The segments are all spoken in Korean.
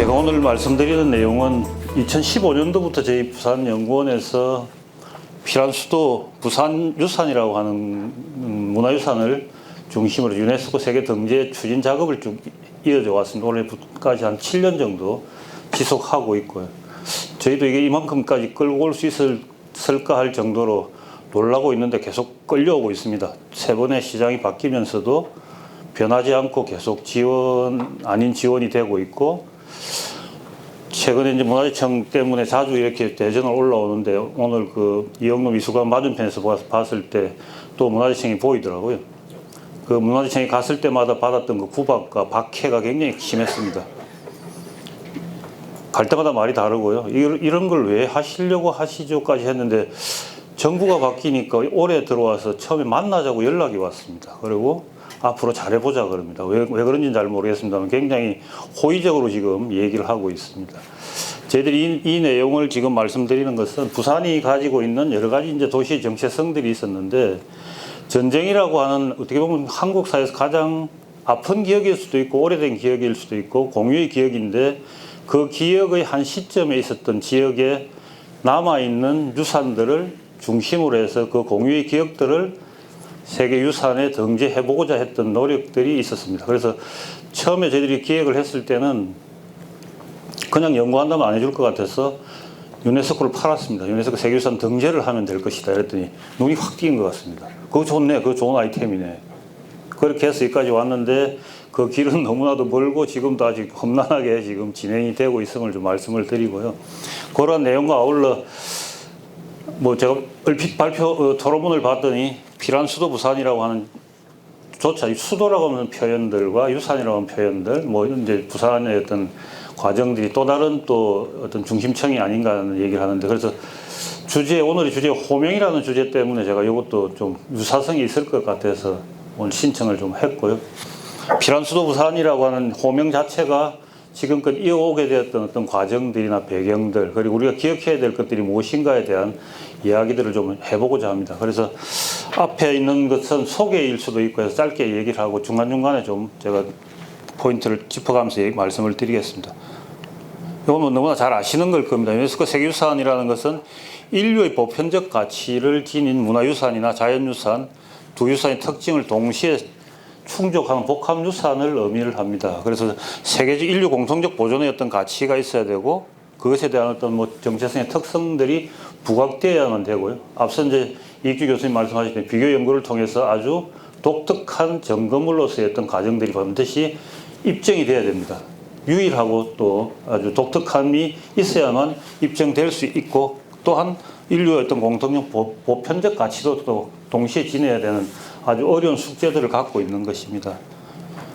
제가 오늘 말씀드리는 내용은 2015년도부터 저희 부산연구원에서 피란수도 부산유산이라고 하는 문화유산을 중심으로 유네스코 세계 등재 추진 작업을 쭉 이어져 왔습니다. 올해까지 한 7년 정도 지속하고 있고요. 저희도 이게 이만큼까지 끌고 올 수 있을까 할 정도로 놀라고 있는데 계속 끌려오고 있습니다. 세 번의 시장이 바뀌면서도 변하지 않고 계속 지원 아닌 지원이 되고 있고, 최근에 이제 문화재청 때문에 자주 이렇게 대전을 올라오는데 오늘 그 이영로 미술관 맞은편에서 봤을 때 또 문화재청이 보이더라고요. 그 문화재청에 갔을 때마다 받았던 그 구박과 박해가 굉장히 심했습니다. 갈 때마다 말이 다르고요. 이런 걸 왜 하시려고 하시죠까지 했는데 정부가 바뀌니까 올해 들어와서 처음에 만나자고 연락이 왔습니다. 그리고 앞으로 잘해보자 그럽니다. 왜 그런지는 잘 모르겠습니다만 굉장히 호의적으로 지금 얘기를 하고 있습니다. 저희들이 이 내용을 지금 말씀드리는 것은 부산이 가지고 있는 여러 가지 이제 도시의 정체성들이 있었는데, 전쟁이라고 하는 어떻게 보면 한국 사회에서 가장 아픈 기억일 수도 있고 오래된 기억일 수도 있고 공유의 기억인데, 그 기억의 한 시점에 있었던 지역에 남아있는 유산들을 중심으로 해서 그 공유의 기억들을 세계유산에 등재해보고자 했던 노력들이 있었습니다. 그래서 처음에 저희들이 기획을 했을 때는 그냥 연구한다면 안 해줄 것 같아서 유네스코를 팔았습니다. 유네스코 세계유산 등재를 하면 될 것이다 이랬더니 눈이 확 띄인 것 같습니다. 그거 좋네, 그거 좋은 아이템이네. 그렇게 해서 여기까지 왔는데 그 길은 너무나도 멀고 지금도 아직 험난하게 지금 진행이 되고 있음을 좀 말씀을 드리고요. 그런 내용과 아울러 뭐 제가 얼핏 토론문을 봤더니 피란수도 부산이라고 하는 조차 수도라고 하는 표현들과 유산이라고 하는 표현들, 뭐 이제 부산의 어떤 과정들이 또 다른 또 어떤 중심청이 아닌가 하는 얘기를 하는데, 그래서 오늘의 주제 호명이라는 주제 때문에 제가 이것도 좀 유사성이 있을 것 같아서 오늘 신청을 좀 했고요. 피란수도 부산이라고 하는 호명 자체가 지금껏 이어오게 되었던 어떤 과정들이나 배경들, 그리고 우리가 기억해야 될 것들이 무엇인가에 대한 이야기들을 좀 해보고자 합니다. 그래서 앞에 있는 것은 소개일 수도 있고 해서 짧게 얘기를 하고 중간중간에 좀 제가 포인트를 짚어가면서 말씀을 드리겠습니다. 이건 너무나 잘 아시는 걸 겁니다. 유네스코 세계유산이라는 것은 인류의 보편적 가치를 지닌 문화유산이나 자연유산, 두 유산의 특징을 동시에 충족하는 복합유산을 의미를 합니다. 그래서 세계적 인류 공통적 보존의 어떤 가치가 있어야 되고, 그것에 대한 어떤 뭐 정체성의 특성들이 부각되어야만 되고요. 앞서 이제 이익주 교수님 말씀하셨던 비교 연구를 통해서 아주 독특한 점검물로서의 어떤 과정들이 반드시 입증이 돼야 됩니다. 유일하고 또 아주 독특함이 있어야만 입증될 수 있고, 또한 인류의 어떤 공통적 보편적 가치도 또 동시에 지내야 되는 아주 어려운 숙제들을 갖고 있는 것입니다.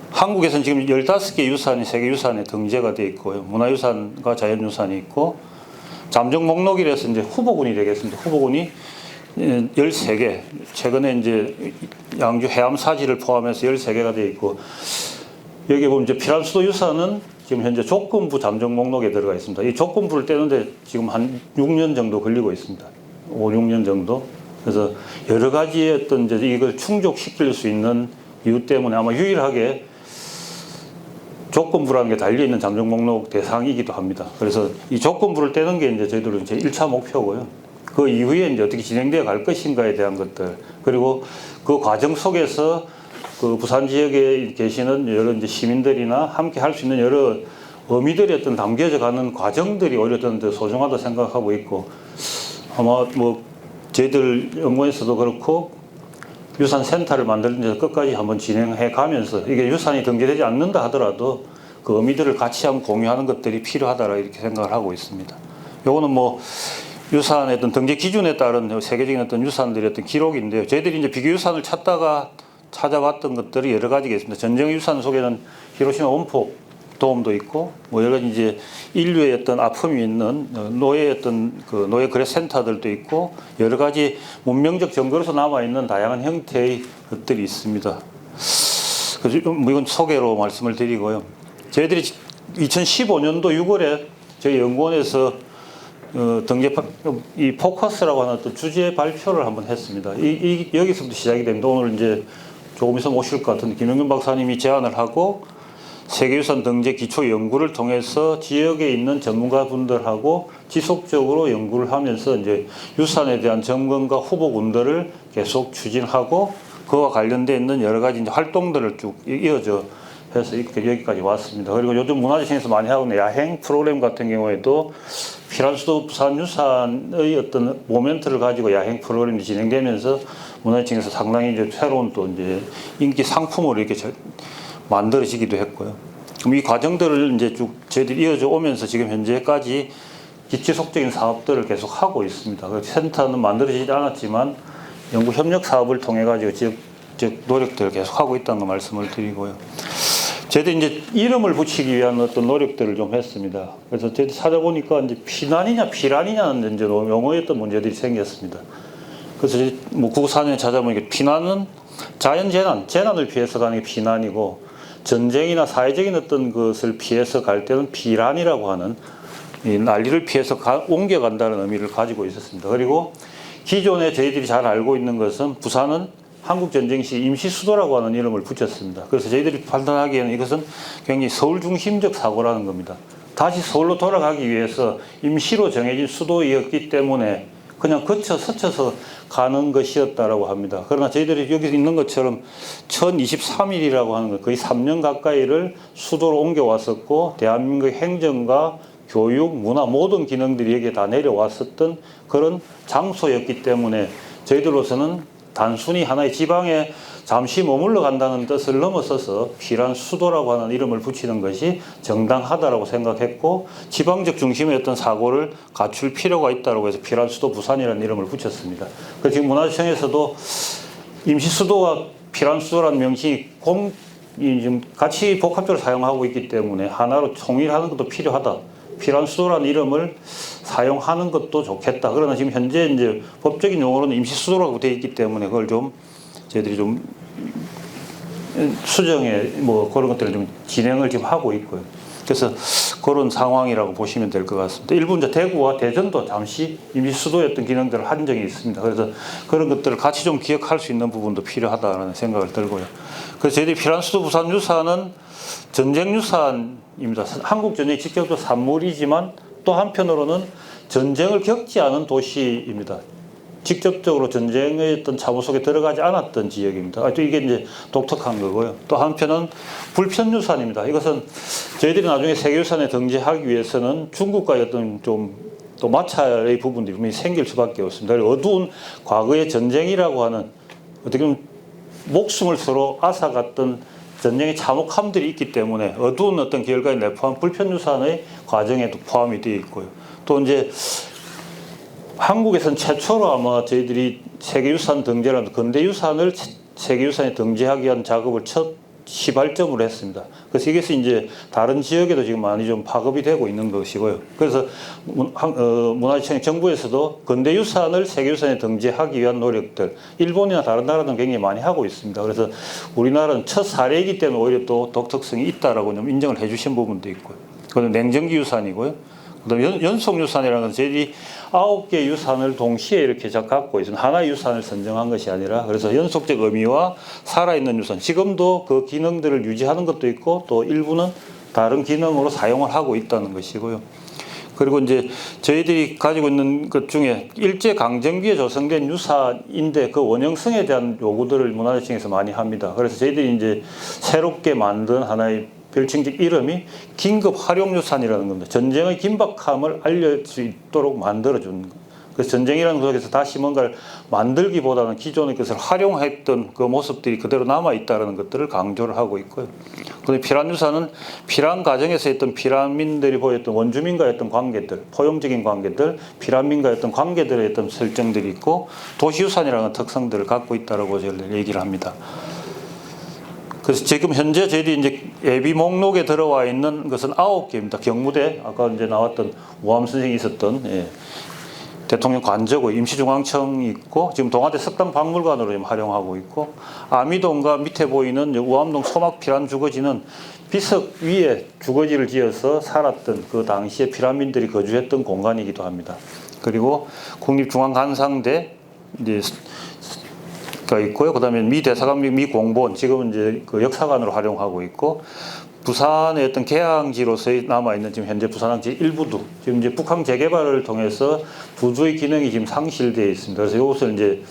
한국에서는 지금 15개 유산이 세계유산에 등재가 되어 있고요. 문화유산과 자연유산이 있고, 잠정 목록이라서 이제 후보군이 되겠습니다. 후보군이 13개, 최근에 이제 양주 해암사지를 포함해서 13개가 되어 있고, 여기 보면 이제 피란수도 유산은 지금 현재 조건부 잠정 목록에 들어가 있습니다. 이 조건부를 떼는데 지금 한 6년 정도 걸리고 있습니다. 5, 6년 정도. 그래서 여러 가지의 어떤 이제 이걸 충족시킬 수 있는 이유 때문에 아마 유일하게 조건부라는 게 달려있는 잠정 목록 대상이기도 합니다. 그래서 이 조건부를 떼는 게 이제 저희들은 이제 1차 목표고요. 그 이후에 이제 어떻게 진행되어 갈 것인가에 대한 것들, 그리고 그 과정 속에서 그 부산 지역에 계시는 여러 이제 시민들이나 함께 할 수 있는 여러 의미들이 어떤 담겨져 가는 과정들이 오히려 더 소중하다 생각하고 있고, 아마 뭐 저희들 연구원에서도 그렇고 유산센터를 만드는 데서 끝까지 한번 진행해 가면서 이게 유산이 등재되지 않는다 하더라도 그 의미들을 같이 한번 공유하는 것들이 필요하다라 이렇게 생각을 하고 있습니다. 요거는 뭐 유산의 어떤 등재 기준에 따른 세계적인 어떤 유산들의 어떤 기록인데요. 저희들이 이제 비교 유산을 찾아봤던 것들이 여러 가지가 있습니다. 전쟁 유산 속에는 히로시마 원폭 도움도 있고, 뭐 여러 가지 이제 인류의 어떤 아픔이 있는 노예 어떤 그 노예 거래 센터들도 있고, 여러 가지 문명적 증거로서 남아 있는 다양한 형태의 것들이 있습니다. 그래서 뭐 이건 소개로 말씀을 드리고요. 저희들이 2015년도 6월에 저희 연구원에서 이 포커스라고 하는 또 주제 발표를 한번 했습니다. 여기서부터 시작이 됩니다. 오늘 이제 조금 있으면 오실 것 같은데 김영균 박사님이 제안을 하고 세계유산 등재 기초 연구를 통해서 지역에 있는 전문가분들하고 지속적으로 연구를 하면서 이제 유산에 대한 점검과 후보군들을 계속 추진하고 그와 관련되어 있는 여러 가지 이제 활동들을 쭉 이어져 해서 여기까지 왔습니다. 그리고 요즘 문화재청에서 많이 하고 있는 야행 프로그램 같은 경우에도 피란수도 부산유산의 어떤 모멘트를 가지고 야행 프로그램이 진행되면서 문화재청에서 상당히 이제 새로운 또 이제 인기 상품으로 이렇게 만들어지기도 했고요. 그럼 이 과정들을 이제 쭉 저희들이 이어져 오면서 지금 현재까지 지속적인 사업들을 계속 하고 있습니다. 그래서 센터는 만들어지지 않았지만 연구 협력 사업을 통해 가지고 지역 노력들을 계속 하고 있다는 거 말씀을 드리고요. 저희들 이제 이름을 붙이기 위한 어떤 노력들을 좀 했습니다. 그래서 저희들 찾아보니까 이제 피난이냐 피란이냐는 이제 용어의 어떤 문제들이 생겼습니다. 그래서 뭐 94년에 찾아보니까 피난은 자연재난, 재난을 피해서 가는 게 피난이고 전쟁이나 사회적인 어떤 것을 피해서 갈 때는 피란이라고 하는 이 난리를 피해서 옮겨간다는 의미를 가지고 있었습니다. 그리고 기존에 저희들이 잘 알고 있는 것은 부산은 한국전쟁 시 임시수도라고 하는 이름을 붙였습니다. 그래서 저희들이 판단하기에는 이것은 굉장히 서울 중심적 사고라는 겁니다. 다시 서울로 돌아가기 위해서 임시로 정해진 수도이었기 때문에 그냥 스쳐서 가는 것이었다라고 합니다. 그러나 저희들이 여기 있는 것처럼 1023일이라고 하는 것, 거의 3년 가까이를 수도로 옮겨왔었고 대한민국의 행정과 교육, 문화 모든 기능들이 여기에 다 내려왔었던 그런 장소였기 때문에 저희들로서는 단순히 하나의 지방에 잠시 머물러 간다는 뜻을 넘어서서 피란 수도라고 하는 이름을 붙이는 것이 정당하다라고 생각했고 지방적 중심의 어떤 사고를 갖출 필요가 있다고 해서 피란 수도 부산이라는 이름을 붙였습니다. 그래서 지금 문화재청에서도 임시 수도와 피란 수도라는 명칭이 좀 같이 복합적으로 사용하고 있기 때문에 하나로 통일하는 것도 필요하다. 피란 수도라는 이름을 사용하는 것도 좋겠다. 그러나 지금 현재 이제 법적인 용어로는 임시 수도라고 되어 있기 때문에 그걸 좀 저희들이 좀 수정에 뭐 그런 것들을 좀 진행을 지금 하고 있고요. 그래서 그런 상황이라고 보시면 될 것 같습니다. 일부 이제 대구와 대전도 잠시 임시 수도였던 기능들을 한 적이 있습니다. 그래서 그런 것들을 같이 좀 기억할 수 있는 부분도 필요하다는 생각을 들고요. 그래서 저희들이 피란 수도 부산 유산은 전쟁 유산입니다. 한국 전쟁이 직접적 산물이지만 또 한편으로는 전쟁을 겪지 않은 도시입니다. 직접적으로 전쟁의 어떤 참호 속에 들어가지 않았던 지역입니다. 또 이게 이제 독특한 거고요. 또 한편은 불편유산입니다. 이것은 저희들이 나중에 세계유산에 등재하기 위해서는 중국과의 어떤 좀 또 마찰의 부분들이 분명히 생길 수밖에 없습니다. 어두운 과거의 전쟁이라고 하는 어떻게 보면 목숨을 서로 앗아갔던 전쟁의 참혹함들이 있기 때문에 어두운 어떤 결과에 내포한 불편유산의 과정에도 포함이 되어 있고요. 또 이제 한국에서는 최초로 아마 저희들이 세계유산 등재라는 근대유산을 세계유산에 등재하기 위한 작업을 첫 시발점으로 했습니다. 그래서 이것이 이제 다른 지역에도 지금 많이 좀 파급이 되고 있는 것이고요. 그래서 문화재청 정부에서도 근대유산을 세계유산에 등재하기 위한 노력들, 일본이나 다른 나라는 굉장히 많이 하고 있습니다. 그래서 우리나라는 첫 사례이기 때문에 오히려 또 독특성이 있다라고 좀 인정을 해주신 부분도 있고요. 그건 냉정기 유산이고요. 그다음에 연속유산이라는 건 저희들이 9개 유산을 동시에 이렇게 갖고 있습니다. 하나의 유산을 선정한 것이 아니라 그래서 연속적 의미와 살아있는 유산, 지금도 그 기능들을 유지하는 것도 있고 또 일부는 다른 기능으로 사용을 하고 있다는 것이고요. 그리고 이제 저희들이 가지고 있는 것 중에 일제 강점기에 조성된 유산인데 그 원형성에 대한 요구들을 문화재청에서 많이 합니다. 그래서 저희들이 이제 새롭게 만든 하나의 별칭적 이름이 긴급 활용유산이라는 겁니다. 전쟁의 긴박함을 알릴 수 있도록 만들어주는 것. 그래서 전쟁이라는 속에서 다시 뭔가를 만들기보다는 기존의 것을 활용했던 그 모습들이 그대로 남아있다는 것들을 강조를 하고 있고요. 그런데 피란유산은 피란 과정에서 했던 피란민들이 보였던 원주민과의 어떤 관계들, 포용적인 관계들, 피란민과의 어떤 관계들의 어떤 설정들이 있고 도시유산이라는 특성들을 갖고 있다고 저희를 얘기를 합니다. 그래서 지금 현재 저희들이 이제 예비 목록에 들어와 있는 것은 9개입니다. 경무대, 아까 이제 나왔던 우암 선생이 있었던, 대통령 관저고 임시중앙청이 있고, 지금 동아대 석당박물관으로 지금 활용하고 있고, 아미동과 밑에 보이는 우암동 소막 피란 주거지는 비석 위에 주거지를 지어서 살았던 그 당시에 피란민들이 거주했던 공간이기도 합니다. 그리고 국립중앙관상대, 이제 가 있고요. 그다음에 미 대사관 미 공보원 지금은 이제 그 역사관으로 활용하고 있고 부산의 어떤 개항지로서의 남아있는 지금 현재 부산항지 일부도 지금 이제 북항 재개발을 통해서 부두의 기능이 지금 상실되어 있습니다. 그래서 이것을 이제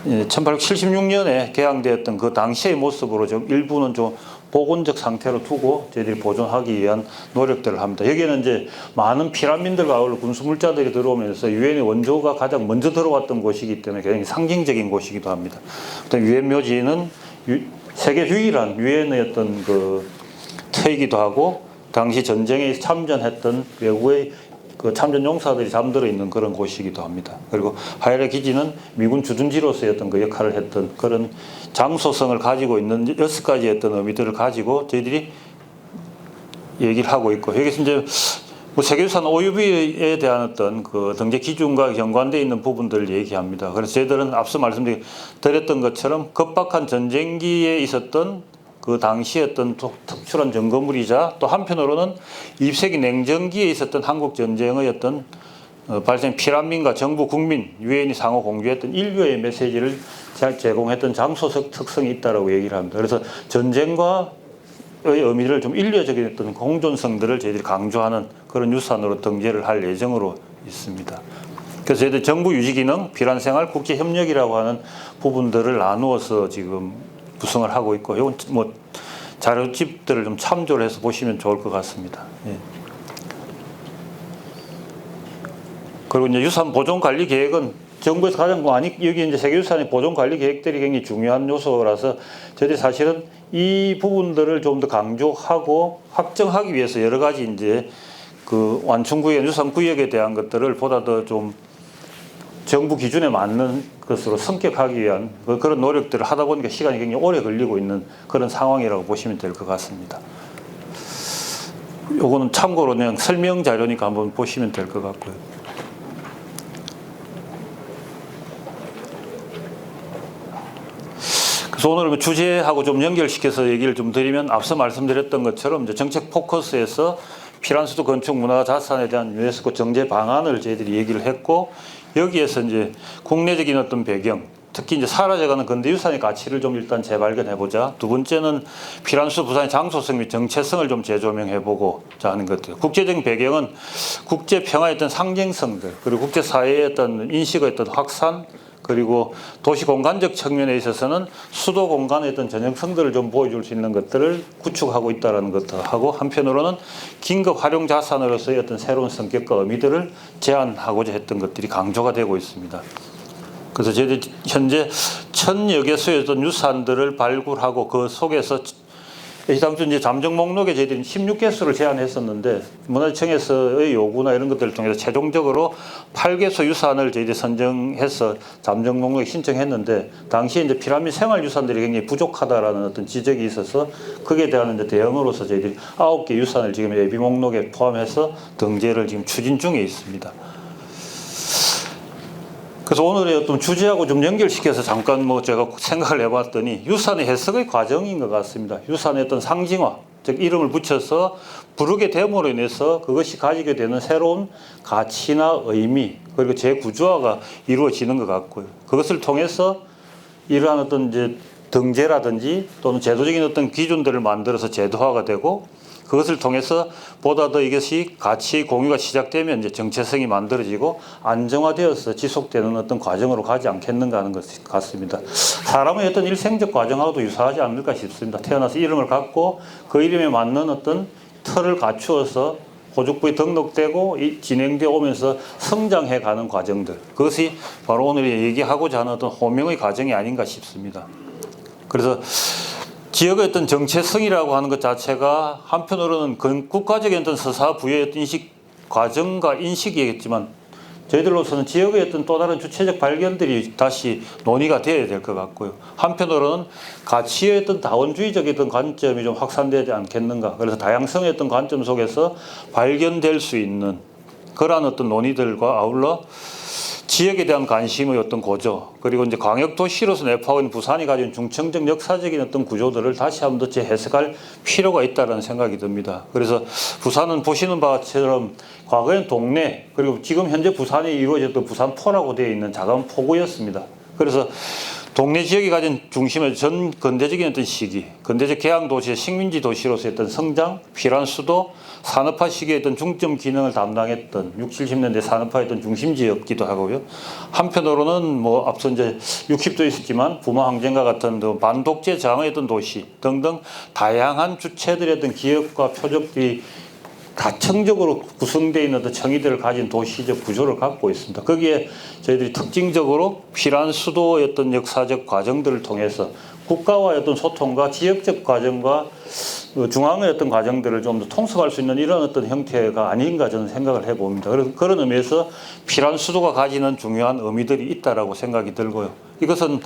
1876년에 개항되었던 그 당시의 모습으로 좀 일부는 좀 복원적 상태로 두고 저희들이 보존하기 위한 노력들을 합니다. 여기에는 이제 많은 피라민들과 아울러 군수물자들이 들어오면서 유엔의 원조가 가장 먼저 들어왔던 곳이기 때문에 굉장히 상징적인 곳이기도 합니다. 유엔 묘지는 세계 유일한 유엔의 어떤 그 터이기도 하고 당시 전쟁에 참전했던 외국의 그 참전 용사들이 잠들어 있는 그런 곳이기도 합니다. 그리고 하이라 기지는 미군 주둔지로서의 어떤 그 역할을 했던 그런 장소성을 가지고 있는 6가지의 어떤 의미들을 가지고 저희들이 얘기를 하고 있고, 여기서 이제 뭐 세계유산 OUB에 대한 어떤 그 등재 기준과 연관되어 있는 부분들을 얘기합니다. 그래서 저희들은 앞서 말씀드렸던 것처럼 급박한 전쟁기에 있었던 그 당시 어떤 특출한 점거물이자 또 한편으로는 20세기 냉전기에 있었던 한국 전쟁의 어떤 발생 피난민과 정부, 국민, 유엔이 상호 공유했던 인류의 메시지를 제공했던 장소적 특성이 있다라고 얘기를 합니다. 그래서 전쟁과의 의미를 좀 인류적인 어떤 공존성들을 저희들이 강조하는 그런 유산으로 등재를 할 예정으로 있습니다. 그래서 저희들 정부 유지 기능, 비란생활, 국제 협력이라고 하는 부분들을 나누어서 지금 구성을 하고 있고, 이건 뭐 자료집들을 좀 참조를 해서 보시면 좋을 것 같습니다. 예. 그리고 이제 유산 보존 관리 계획은 정부에서 가장 많이 여기 이제 세계유산의 보존 관리 계획들이 굉장히 중요한 요소라서 저희들이 사실은 이 부분들을 좀 더 강조하고 확정하기 위해서 여러 가지 이제 그 완충구역, 유산구역에 대한 것들을 보다 더 좀 정부 기준에 맞는 것으로 성격하기 위한 그런 노력들을 하다 보니까 시간이 굉장히 오래 걸리고 있는 그런 상황이라고 보시면 될 것 같습니다. 요거는 참고로 그냥 설명 자료니까 한번 보시면 될 것 같고요. 그래서 오늘 주제하고 좀 연결시켜서 얘기를 좀 드리면, 앞서 말씀드렸던 것처럼 이제 정책 포커스에서 피란수도 건축 문화 자산에 대한 유네스코 정제 방안을 저희들이 얘기를 했고, 여기에서 이제 국내적인 어떤 배경, 특히 이제 사라져가는 근대유산의 가치를 좀 일단 재발견해보자. 두 번째는 피란수 부산의 장소성 및 정체성을 좀 재조명해보고자 하는 것들. 국제적인 배경은 국제 평화의 어떤 상징성들, 그리고 국제사회의 어떤 인식의 어떤 확산, 그리고 도시 공간적 측면에 있어서는 수도 공간의 어떤 전형성들을 좀 보여줄 수 있는 것들을 구축하고 있다는 것하고, 한편으로는 긴급 활용 자산으로서의 어떤 새로운 성격과 의미들을 제안하고자 했던 것들이 강조가 되고 있습니다. 그래서 저희들이 현재 1000여 개소의 어떤 유산들을 발굴하고 그 속에서 당초 이제 잠정 목록에 저희들이 16개소를 제안했었는데, 문화재청에서의 요구나 이런 것들을 통해서 최종적으로 8개소 유산을 저희들이 선정해서 잠정 목록에 신청했는데, 당시에 이제 피라미드 생활 유산들이 굉장히 부족하다라는 어떤 지적이 있어서 거기에 대한 이제 대응으로서 저희들이 9개 유산을 지금 예비 목록에 포함해서 등재를 지금 추진 중에 있습니다. 그래서 오늘의 어떤 주제하고 좀 연결시켜서 잠깐 뭐 제가 생각을 해봤더니, 유산의 해석의 과정인 것 같습니다. 유산의 어떤 상징화, 즉 이름을 붙여서 부르게 됨으로 인해서 그것이 가지게 되는 새로운 가치나 의미, 그리고 재구조화가 이루어지는 것 같고요. 그것을 통해서 이러한 어떤 이제 등재라든지 또는 제도적인 어떤 기준들을 만들어서 제도화가 되고, 그것을 통해서 보다 더 이것이 가치 공유가 시작되면 이제 정체성이 만들어지고 안정화되어서 지속되는 어떤 과정으로 가지 않겠는가 하는 것 같습니다. 사람의 어떤 일생적 과정하고도 유사하지 않을까 싶습니다. 태어나서 이름을 갖고 그 이름에 맞는 어떤 틀을 갖추어서 호족부에 등록되고 진행되어 오면서 성장해 가는 과정들, 그것이 바로 오늘 얘기하고자 하는 어떤 호명의 과정이 아닌가 싶습니다. 그래서 지역의 어떤 정체성이라고 하는 것 자체가 한편으로는 국가적인 어떤 서사 부여의 어떤 인식 과정과 인식이겠지만, 저희들로서는 지역의 어떤 또 다른 주체적 발견들이 다시 논의가 되어야 될 것 같고요. 한편으로는 가치의 어떤 다원주의적인 어떤 관점이 좀 확산되지 않겠는가. 그래서 다양성의 어떤 관점 속에서 발견될 수 있는 그러한 어떤 논의들과 아울러 지역에 대한 관심의 어떤 고조, 그리고 이제 광역도시로서 내포하고 있는 부산이 가진 중층적 역사적인 어떤 구조들을 다시 한번 더 재해석할 필요가 있다는 생각이 듭니다. 그래서 부산은 보시는 바처럼 과거엔 동네, 그리고 지금 현재 부산이 이루어졌던 부산포라고 되어 있는 작은 포구였습니다. 그래서 동네 지역이 가진 중심의 전 근대적인 어떤 시기, 근대적 개항 도시의 식민지 도시로서의 어떤 성장, 필요한 수도, 산업화 시기의 어떤 중점 기능을 담당했던 60, 70년대 산업화의 어떤 중심지였기도 하고요. 한편으로는 뭐 앞서 이제 60도 있었지만 부마 항쟁과 같은 반독재 저항의 어떤 도시 등등 다양한 주체들의 어떤 기업과 표적들이 다층적으로 구성되어 있는 어떤 청이들을 가진 도시적 구조를 갖고 있습니다. 거기에 저희들이 특징적으로 필요한 수도의 어떤 역사적 과정들을 통해서 국가와의 어떤 소통과 지역적 과정과 중앙의 어떤 과정들을 좀 더 통섭할 수 있는 이런 어떤 형태가 아닌가 저는 생각을 해봅니다. 그래서 그런 의미에서 필요한 수도가 가지는 중요한 의미들이 있다라고 생각이 들고요. 이것은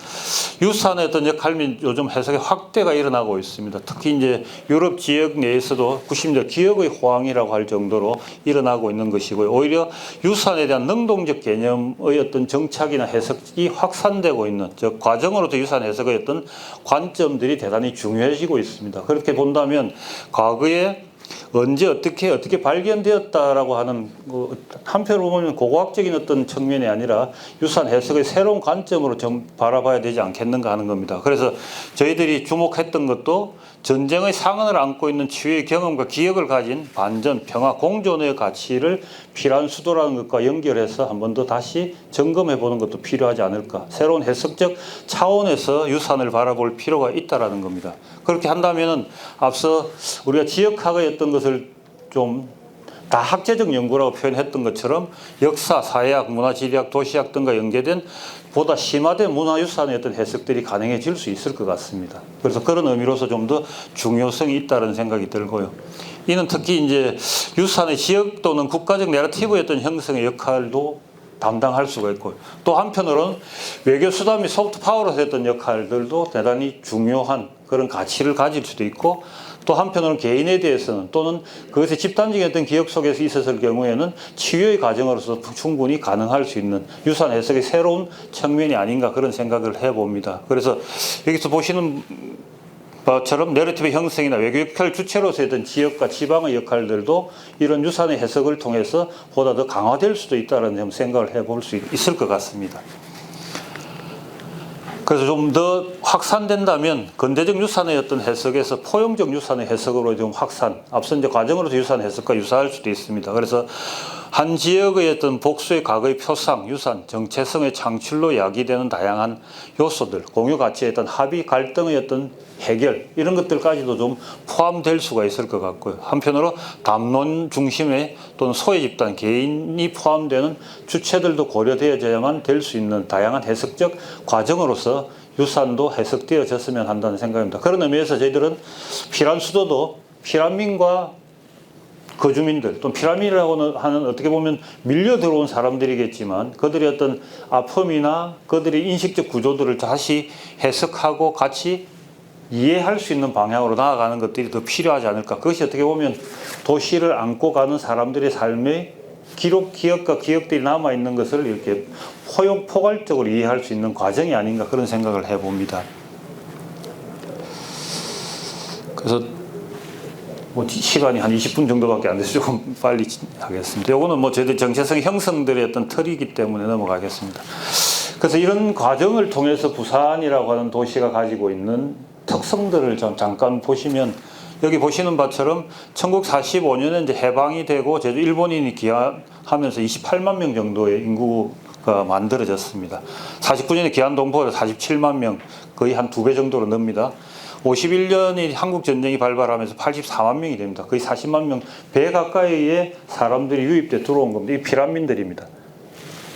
유산의 어떤 역할 요즘 해석의 확대가 일어나고 있습니다. 특히 이제 유럽 지역 내에서도 90년대 기억의 호황이라고 할 정도로 일어나고 있는 것이고요. 오히려 유산에 대한 능동적 개념의 어떤 정착이나 해석이 확산되고 있는 즉 과정으로도 유산 해석의 어떤 관점들이 대단히 중요해지고 있습니다. 그렇게 본다면 과거에 언제 어떻게 발견되었다라고 하는 한편으로 보면 고고학적인 어떤 측면이 아니라 유산 해석의 새로운 관점으로 좀 바라봐야 되지 않겠는가 하는 겁니다. 그래서 저희들이 주목했던 것도 전쟁의 상흔을 안고 있는 치유의 경험과 기억을 가진 반전, 평화, 공존의 가치를 필요한 수도라는 것과 연결해서 한 번 더 다시 점검해 보는 것도 필요하지 않을까. 새로운 해석적 차원에서 유산을 바라볼 필요가 있다라는 겁니다. 그렇게 한다면은 앞서 우리가 지역학의 어떤 것을 좀 다 학제적 연구라고 표현했던 것처럼 역사, 사회학, 문화지리학, 도시학 등과 연계된 보다 심화된 문화유산의 어떤 해석들이 가능해질 수 있을 것 같습니다. 그래서 그런 의미로서 좀 더 중요성이 있다는 생각이 들고요. 이는 특히 이제 유산의 지역 또는 국가적 내러티브의 어떤 형성의 역할도 담당할 수가 있고 또 한편으로는 외교 수단 및 소프트 파워로서 했던 역할들도 대단히 중요한 그런 가치를 가질 수도 있고 또 한편으로는 개인에 대해서는 또는 그것의 집단적인 어떤 기억 속에서 있었을 경우에는 치유의 과정으로서 충분히 가능할 수 있는 유산 해석의 새로운 측면이 아닌가 그런 생각을 해봅니다. 그래서 여기서 보시는 것처럼 내러티브 형성이나 외교 역할 주체로서 했던 지역과 지방의 역할들도 이런 유산의 해석을 통해서 보다 더 강화될 수도 있다는 생각을 해볼 수 있을 것 같습니다. 그래서 좀 더 확산된다면 근대적 유산의 어떤 해석에서 포용적 유산의 해석으로 좀 확산, 앞서 이제 과정으로서 유산 해석과 유사할 수도 있습니다. 그래서 한 지역의 어떤 복수의 과거의 표상, 유산, 정체성의 창출로 야기되는 다양한 요소들, 공유 가치의 어떤 합의, 갈등의 어떤 해결 이런 것들까지도 좀 포함될 수가 있을 것 같고요. 한편으로 담론 중심의 또는 소외 집단, 개인이 포함되는 주체들도 고려되어야만 될 수 있는 다양한 해석적 과정으로서 유산도 해석되어졌으면 한다는 생각입니다. 그런 의미에서 저희들은 필요한 수도도 피란민과 거주민들 또 피라미드라고 하는 어떻게 보면 밀려 들어온 사람들이겠지만 그들의 어떤 아픔이나 그들의 인식적 구조들을 다시 해석하고 같이 이해할 수 있는 방향으로 나아가는 것들이 더 필요하지 않을까. 그것이 어떻게 보면 도시를 안고 가는 사람들의 삶의 기억과 기억들이 남아있는 것을 이렇게 포괄적으로 이해할 수 있는 과정이 아닌가 그런 생각을 해봅니다. 그래서 뭐 시간이 한 20분 정도밖에 안 돼서 조금 빨리 하겠습니다. 이거는 뭐 저희들 정체성 형성들의 어떤 틀이기 때문에 넘어가겠습니다. 그래서 이런 과정을 통해서 부산이라고 하는 도시가 가지고 있는 특성들을 좀 잠깐 보시면 여기 보시는 바처럼 1945년에 이제 해방이 되고 제주 일본인이 기하하면서 28만 명 정도의 인구가 만들어졌습니다. 49년에 기한 동포가 47만 명, 거의 한 2배 정도로 늡니다. 51년이 한국 전쟁이 발발하면서 84만 명이 됩니다. 거의 40만 명, 배 가까이의 사람들이 유입돼 들어온 겁니다. 이 피란민들입니다.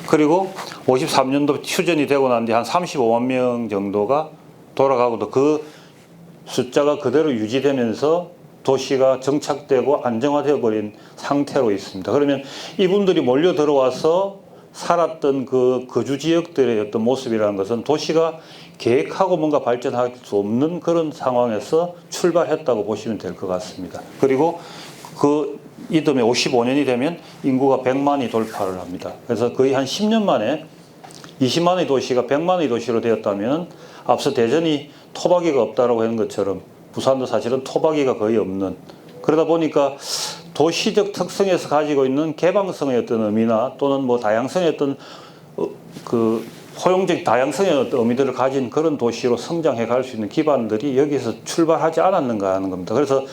그리고 53년도 휴전이 되고 난 뒤 한 35만 명 정도가 돌아가고도 그 숫자가 그대로 유지되면서 도시가 정착되고 안정화되어 버린 상태로 있습니다. 그러면 이분들이 몰려 들어와서 살았던 그 거주 지역들의 어떤 모습이라는 것은 도시가 계획하고 뭔가 발전할 수 없는 그런 상황에서 출발했다고 보시면 될 것 같습니다. 그리고 그 이듬해 55년이 되면 인구가 100만이 돌파를 합니다. 그래서 거의 한 10년 만에 20만의 도시가 100만의 도시로 되었다면 앞서 대전이 토박이가 없다라고 하는 것처럼 부산도 사실은 토박이가 거의 없는 그러다 보니까 도시적 특성에서 가지고 있는 개방성의 어떤 의미나 또는 뭐 다양성의 어떤 그 포용적 다양성의 어떤 의미들을 가진 그런 도시로 성장해 갈 수 있는 기반들이 여기서 출발하지 않았는가 하는 겁니다. 그래서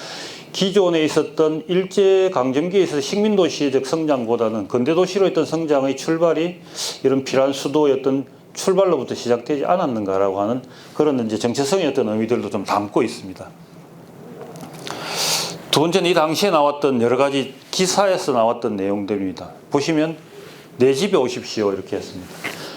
기존에 있었던 일제강점기에 있어서 식민도시적 성장보다는 근대도시로 했던 성장의 출발이 이런 피란 수도의 어떤 출발로부터 시작되지 않았는가라고 하는 그런 이제 정체성의 어떤 의미들도 좀 담고 있습니다. 두 번째는 이 당시에 나왔던 여러 가지 기사에서 나왔던 내용들입니다. 보시면 내 집에 오십시오 이렇게 했습니다.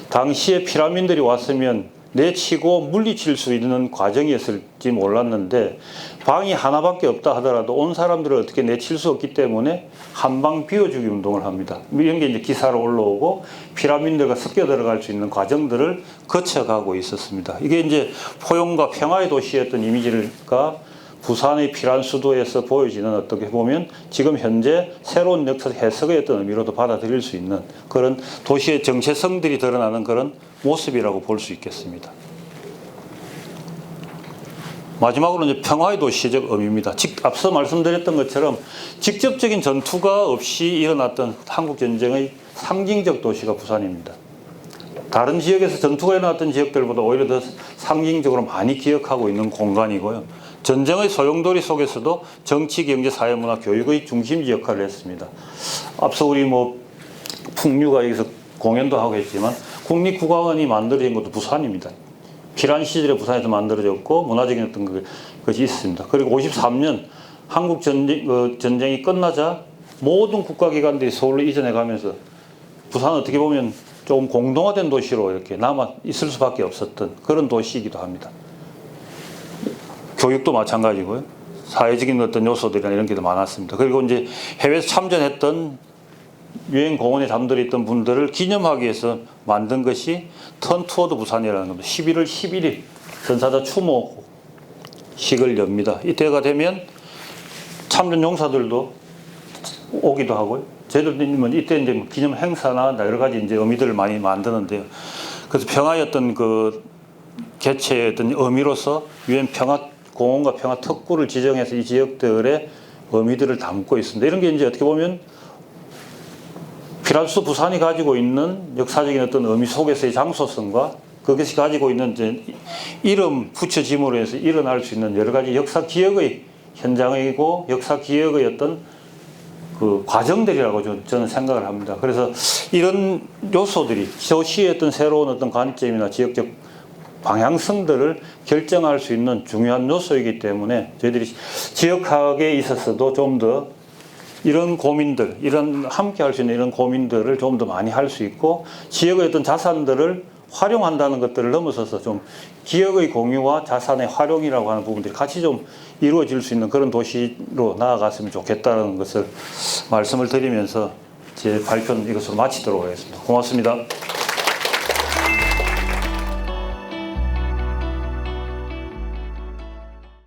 당시에 피라민들이 왔으면 내치고 물리칠 수 있는 과정이었을지 몰랐는데 방이 하나밖에 없다 하더라도 온 사람들을 어떻게 내칠 수 없기 때문에 한 방 비워주기 운동을 합니다. 이런 게 이제 기사로 올라오고 피라민들과 섞여 들어갈 수 있는 과정들을 거쳐가고 있었습니다. 이게 이제 포용과 평화의 도시였던 이미지가 부산의 피란 수도에서 보여지는 어떻게 보면 지금 현재 새로운 역사적 해석의 어떤 의미로도 받아들일 수 있는 그런 도시의 정체성들이 드러나는 그런 모습이라고 볼 수 있겠습니다. 마지막으로 이제 평화의 도시적 의미입니다. 앞서 말씀드렸던 것처럼 직접적인 전투가 없이 일어났던 한국 전쟁의 상징적 도시가 부산입니다. 다른 지역에서 전투가 일어났던 지역들보다 오히려 더 상징적으로 많이 기억하고 있는 공간이고요. 전쟁의 소용돌이 속에서도 정치, 경제, 사회, 문화, 교육의 중심지 역할을 했습니다. 앞서 우리 풍류가 여기서 공연도 하고 했지만 국립국악원이 만들어진 것도 부산입니다. 피란 시절에 부산에서 만들어졌고 문화적인 어떤 것이 있습니다. 그리고 53년 한국 전쟁이 끝나자 모든 국가기관들이 서울로 이전해 가면서 부산은 어떻게 보면 좀 공동화된 도시로 이렇게 남아 있을 수밖에 없었던 그런 도시이기도 합니다. 교육도 마찬가지고요. 사회적인 어떤 요소들이나 이런 게 더 많았습니다. 그리고 이제 해외에서 참전했던 유엔 공원에 잠들어 있던 분들을 기념하기 위해서 만든 것이 턴 투어드 부산이라는 겁니다. 11월 11일 전사자 추모식을 엽니다. 이때가 되면 참전 용사들도 오기도 하고요. 저희들은 이때 이제 기념 행사나 여러 가지 이제 의미들을 많이 만드는데요. 그래서 평화의 어떤 그 개최의 어떤 의미로서 유엔 평화 공원과 평화 특구를 지정해서 이 지역들의 의미들을 담고 있습니다. 이런 게 이제 어떻게 보면 피란수 부산이 가지고 있는 역사적인 어떤 의미 속에서의 장소성과 그것이 가지고 있는 이제 이름 붙여짐으로 해서 일어날 수 있는 여러 가지 역사 기억의 현장이고 역사 기억의 어떤 그 과정들이라고 저는 생각을 합니다. 그래서 이런 요소들이 도시의 어떤 새로운 어떤 관점이나 지역적 방향성들을 결정할 수 있는 중요한 요소이기 때문에 저희들이 지역학에 있어서도 좀 더 이런 고민들, 이런 함께 할 수 있는 이런 고민들을 좀 더 많이 할 수 있고 지역의 어떤 자산들을 활용한다는 것들을 넘어서서 좀 기억의 공유와 자산의 활용이라고 하는 부분들이 같이 좀 이루어질 수 있는 그런 도시로 나아갔으면 좋겠다는 것을 말씀을 드리면서 제 발표는 이것으로 마치도록 하겠습니다. 고맙습니다.